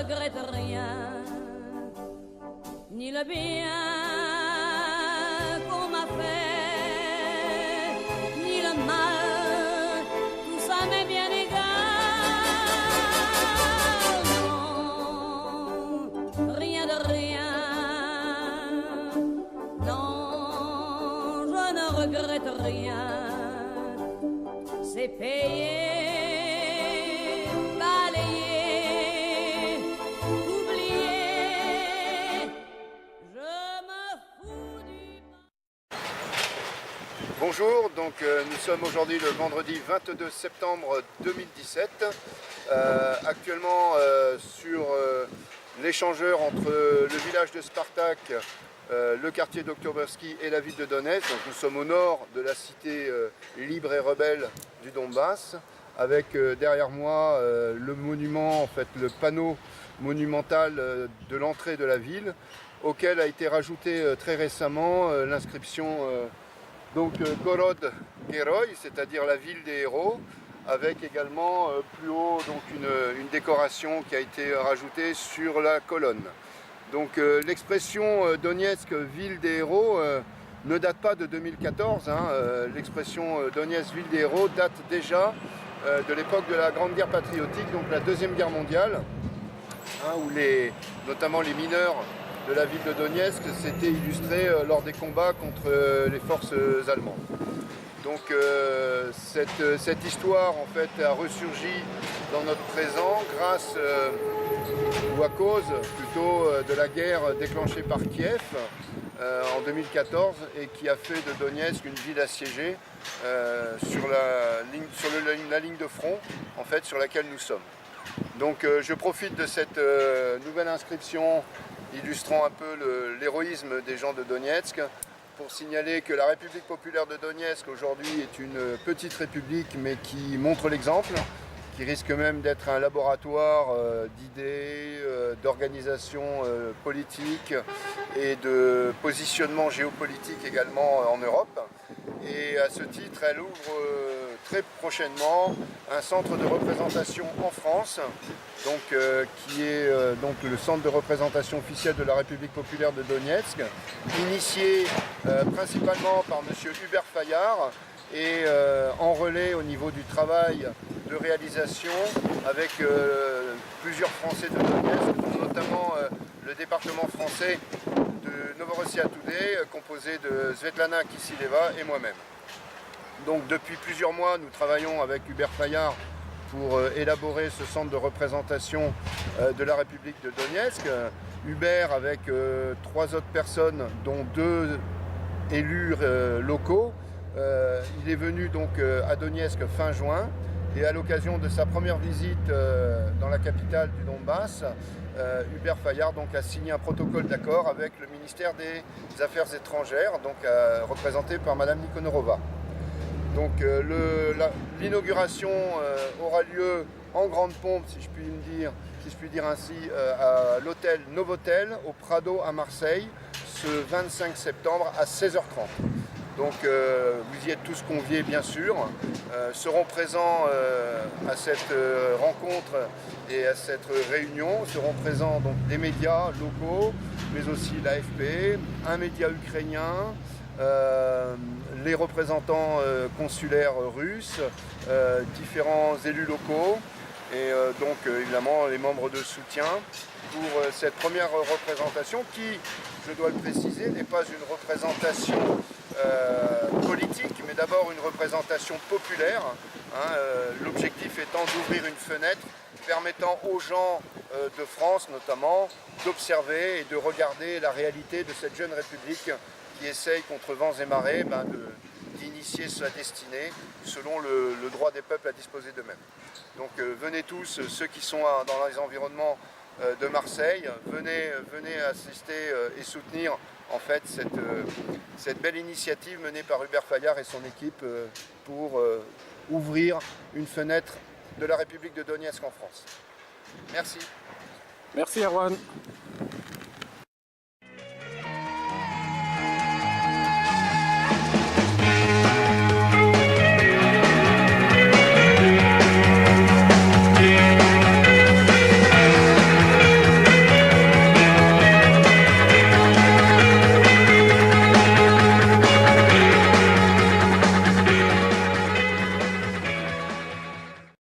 regrette rien, ni le bien qu'on m'a fait, ni le mal, tout ça m'est bien égal. Non, rien de rien, non, je ne regrette rien, c'est payé. Bonjour, donc nous sommes aujourd'hui le vendredi 22 septembre 2017, actuellement sur l'échangeur entre le village de Spartak, le quartier d'Oktoberski et la ville de Donetsk. Donc, nous sommes au nord de la cité libre et rebelle du Donbass, avec derrière moi le monument, en fait le panneau monumental de l'entrée de la ville, auquel a été rajouté très récemment l'inscription donc Gorod Geroi, c'est-à-dire la ville des héros, avec également plus haut donc une décoration qui a été rajoutée sur la colonne. Donc l'expression Donetsk, ville des héros, ne date pas de 2014. L'expression Donetsk, ville des héros, date déjà de l'époque de la Grande Guerre patriotique, donc la Deuxième Guerre mondiale, où notamment les mineurs de la ville de Donetsk s'était illustré lors des combats contre les forces allemandes. Donc cette histoire en fait a ressurgi dans notre présent grâce ou à cause plutôt de la guerre déclenchée par Kiev en 2014 et qui a fait de Donetsk une ville assiégée sur la ligne de front en fait sur laquelle nous sommes. Donc je profite de cette nouvelle inscription illustrant un peu l'héroïsme des gens de Donetsk, pour signaler que la République populaire de Donetsk aujourd'hui est une petite république mais qui montre l'exemple, qui risque même d'être un laboratoire d'idées, d'organisation politique et de positionnement géopolitique également en Europe. Et à ce titre, elle ouvre très prochainement un centre de représentation en France, donc, qui est donc le centre de représentation officiel de la République populaire de Donetsk, initié principalement par M. Hubert Fayard et en relais au niveau du travail de réalisation avec plusieurs Français de Donetsk, dont notamment le département français de Novorossiya Today, composé de Svetlana Kisileva et moi-même. Donc depuis plusieurs mois, nous travaillons avec Hubert Fayard pour élaborer ce centre de représentation de la République de Donetsk. Hubert avec 3 autres personnes, dont 2 élus locaux. Il est venu donc à Donetsk fin juin. Et à l'occasion de sa première visite dans la capitale du Donbass, Hubert Fayard donc, a signé un protocole d'accord avec le ministère des Affaires étrangères, donc représenté par Madame Nikonorova. Donc l'inauguration aura lieu en grande pompe, si je puis dire ainsi, à l'hôtel Novotel au Prado à Marseille, ce 25 septembre à 16h30. Donc vous y êtes tous conviés bien sûr, seront présents à cette rencontre et à cette réunion, seront présents donc des médias locaux, mais aussi l'AFP, un média ukrainien, les représentants consulaires russes, différents élus locaux et donc évidemment les membres de soutien pour cette première représentation qui, je dois le préciser, n'est pas une représentation politique, mais d'abord une représentation populaire, l'objectif étant d'ouvrir une fenêtre permettant aux gens de France notamment d'observer et de regarder la réalité de cette jeune république qui essaye contre vents et marées d'initier sa destinée selon le droit des peuples à disposer d'eux-mêmes. Donc venez tous, ceux qui sont dans les environnements de Marseille, venez assister et soutenir en fait cette belle initiative menée par Hubert Fayard et son équipe pour ouvrir une fenêtre de la République de Donetsk en France. Merci. Merci Erwan.